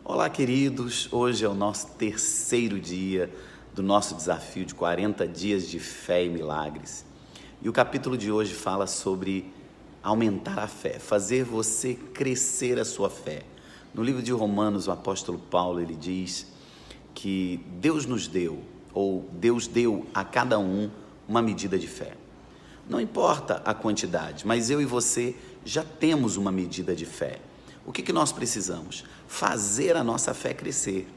Olá, queridos! Hoje é o nosso terceiro dia do nosso desafio de 40 dias de fé e milagres. E o capítulo de hoje fala sobre aumentar a fé, fazer você crescer a sua fé. No livro de Romanos, o apóstolo Paulo, ele diz que Deus nos deu, ou Deus deu a cada um uma medida de fé. Não importa a quantidade, mas eu e você já temos uma medida de fé. O que nós precisamos? Fazer a nossa fé crescer.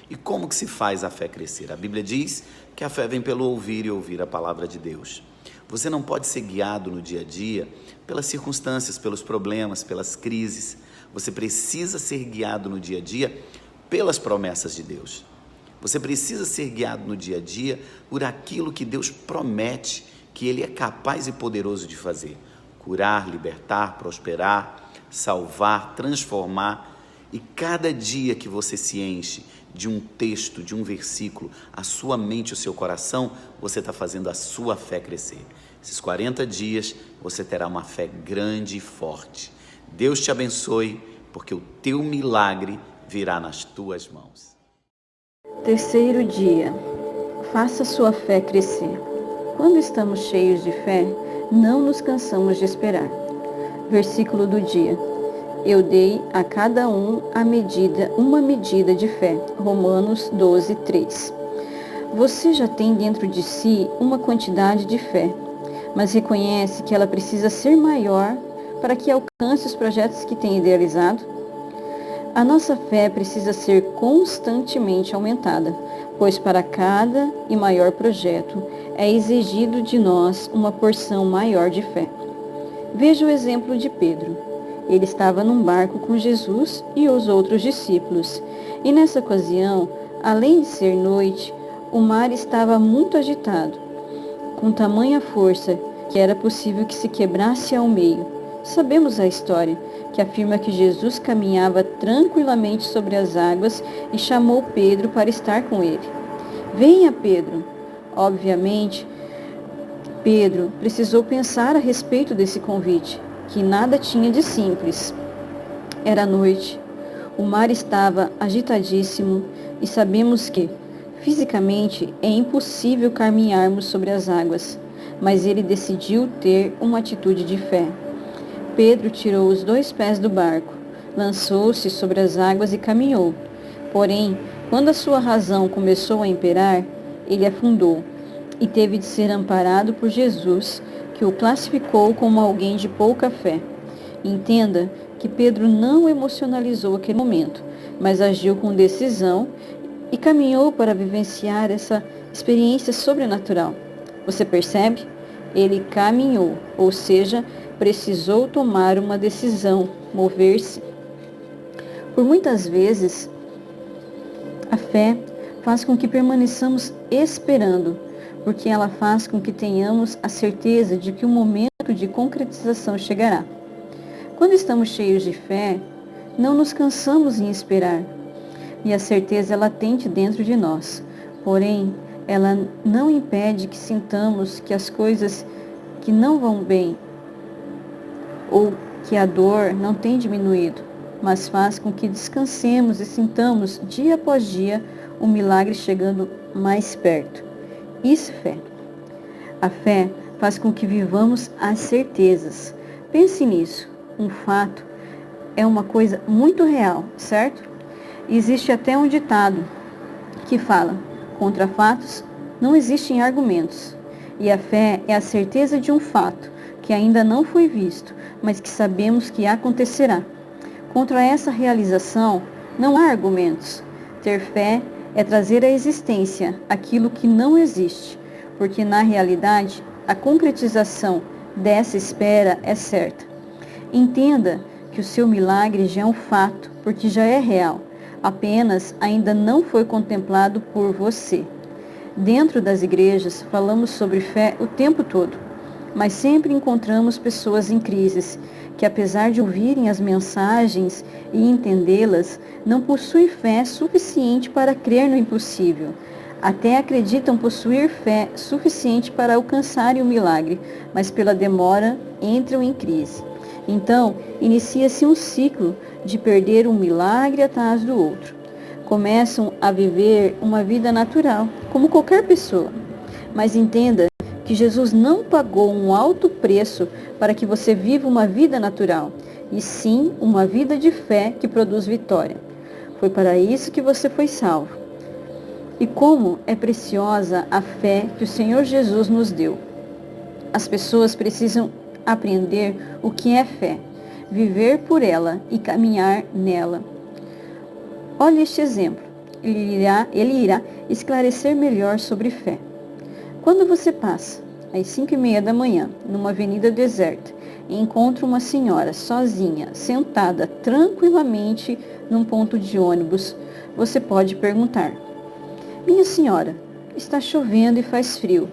E como que se faz a fé crescer? A Bíblia diz que a fé vem pelo ouvir e ouvir a palavra de Deus. Você não pode ser guiado no dia a dia pelas circunstâncias, pelos problemas, pelas crises. Você precisa ser guiado no dia a dia pelas promessas de Deus. Você precisa ser guiado no dia a dia por aquilo que Deus promete que Ele é capaz e poderoso de fazer. Curar, libertar, prosperar, salvar, transformar. E cada dia que você se enche de um texto, de um versículo, a sua mente, o seu coração, você está fazendo a sua fé crescer. Esses 40 dias você terá uma fé grande e forte. Deus te abençoe, porque o teu milagre virá nas tuas mãos. Terceiro dia, faça sua fé crescer. Quando estamos cheios de fé, não nos cansamos de esperar. Versículo do dia. Eu dei a cada um uma medida de fé. Romanos 12, 3. Você já tem dentro de si uma quantidade de fé, mas reconhece que ela precisa ser maior para que alcance os projetos que tem idealizado? A nossa fé precisa ser constantemente aumentada, pois para cada e maior projeto é exigido de nós uma porção maior de fé. Veja o exemplo de Pedro. Ele estava num barco com Jesus e os outros discípulos, e nessa ocasião, além de ser noite, o mar estava muito agitado, com tamanha força que era possível que se quebrasse ao meio. Sabemos a história, que afirma que Jesus caminhava tranquilamente sobre as águas e chamou Pedro para estar com ele. Venha, Pedro! Obviamente, Pedro precisou pensar a respeito desse convite, que nada tinha de simples. Era noite, o mar estava agitadíssimo e sabemos que, fisicamente, é impossível caminharmos sobre as águas, mas ele decidiu ter uma atitude de fé. Pedro tirou os 2 pés do barco, lançou-se sobre as águas e caminhou. Porém, quando a sua razão começou a imperar, ele afundou e teve de ser amparado por Jesus, que o classificou como alguém de pouca fé. Entenda que Pedro não emocionalizou aquele momento, mas agiu com decisão e caminhou para vivenciar essa experiência sobrenatural. Você percebe? Ele caminhou, ou seja, precisou tomar uma decisão, mover-se. Por muitas vezes, a fé faz com que permaneçamos esperando, porque ela faz com que tenhamos a certeza de que o momento de concretização chegará. Quando estamos cheios de fé, não nos cansamos em esperar, e a certeza é latente dentro de nós. Porém, ela não impede que sintamos que as coisas que não vão bem ou que a dor não tem diminuído, mas faz com que descansemos e sintamos dia após dia o milagre chegando mais perto. Isso é fé. A fé faz com que vivamos as certezas. Pense nisso. Um fato é uma coisa muito real, certo? Existe até um ditado que fala: contra fatos não existem argumentos. E a fé é a certeza de um fato que ainda não foi visto, mas que sabemos que acontecerá. Contra essa realização não há argumentos. Ter fé é trazer à existência aquilo que não existe, porque na realidade a concretização dessa espera é certa. Entenda que o seu milagre já é um fato, porque já é real, apenas ainda não foi contemplado por você. Dentro das igrejas falamos sobre fé o tempo todo, mas sempre encontramos pessoas em crises que, apesar de ouvirem as mensagens e entendê-las, não possuem fé suficiente para crer no impossível. Até acreditam possuir fé suficiente para alcançarem o milagre, mas pela demora entram em crise. Então, inicia-se um ciclo de perder um milagre atrás do outro. Começam a viver uma vida natural, como qualquer pessoa. Mas entenda que Jesus não pagou um alto preço para que você viva uma vida natural, e sim uma vida de fé que produz vitória. Foi para isso que você foi salvo. E como é preciosa a fé que o Senhor Jesus nos deu. As pessoas precisam aprender o que é fé, viver por ela e caminhar nela. Olhe este exemplo. Ele irá esclarecer melhor sobre fé. Quando você passa, às 5:30 da manhã, numa avenida deserta, e encontra uma senhora sozinha, sentada tranquilamente num ponto de ônibus, você pode perguntar: minha senhora, está chovendo e faz frio,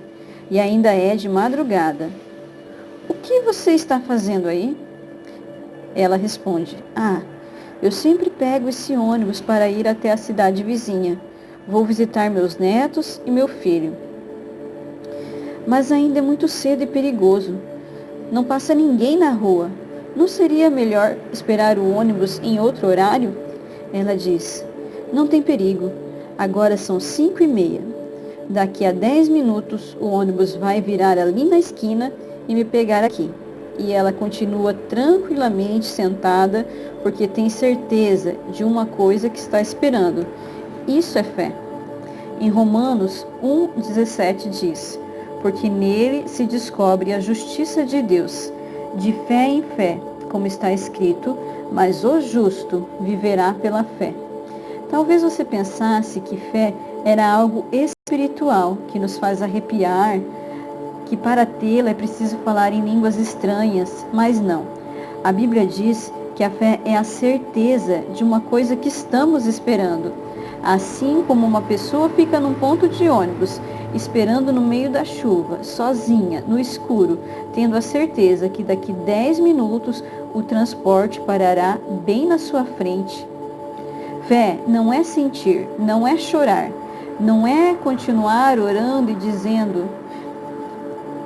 e ainda é de madrugada. O que você está fazendo aí? Ela responde: eu sempre pego esse ônibus para ir até a cidade vizinha. Vou visitar meus netos e meu filho. Mas ainda é muito cedo e perigoso. Não passa ninguém na rua. Não seria melhor esperar o ônibus em outro horário? Ela diz: não tem perigo. Agora são 5:30. Daqui a 10 minutos o ônibus vai virar ali na esquina e me pegar aqui. E ela continua tranquilamente sentada porque tem certeza de uma coisa que está esperando. Isso é fé. Em Romanos 1:17 diz: porque nele se descobre a justiça de Deus, de fé em fé, como está escrito, mas o justo viverá pela fé. Talvez você pensasse que fé era algo espiritual, que nos faz arrepiar, que para tê-la é preciso falar em línguas estranhas, mas não. A Bíblia diz que a fé é a certeza de uma coisa que estamos esperando. Assim como uma pessoa fica num ponto de ônibus, esperando no meio da chuva, sozinha, no escuro, tendo a certeza que daqui 10 minutos o transporte parará bem na sua frente. Fé não é sentir, não é chorar, não é continuar orando e dizendo,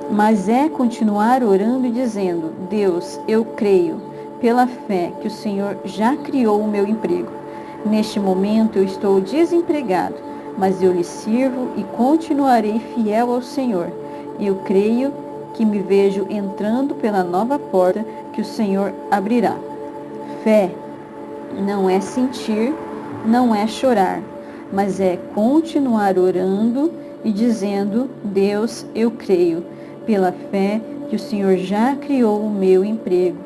mas é continuar orando e dizendo: Deus, eu creio, pela fé, que o Senhor já criou o meu emprego. Neste momento eu estou desempregado, mas eu lhe sirvo e continuarei fiel ao Senhor. Eu creio que me vejo entrando pela nova porta que o Senhor abrirá. Fé não é sentir, não é chorar, mas é continuar orando e dizendo: Deus, eu creio, pela fé, que o Senhor já criou o meu emprego.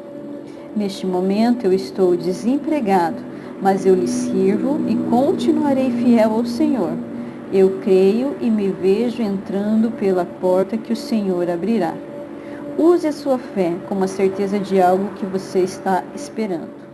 Neste momento eu estou desempregado, mas eu lhe sirvo e continuarei fiel ao Senhor. Eu creio e me vejo entrando pela porta que o Senhor abrirá. Use a sua fé como a certeza de algo que você está esperando.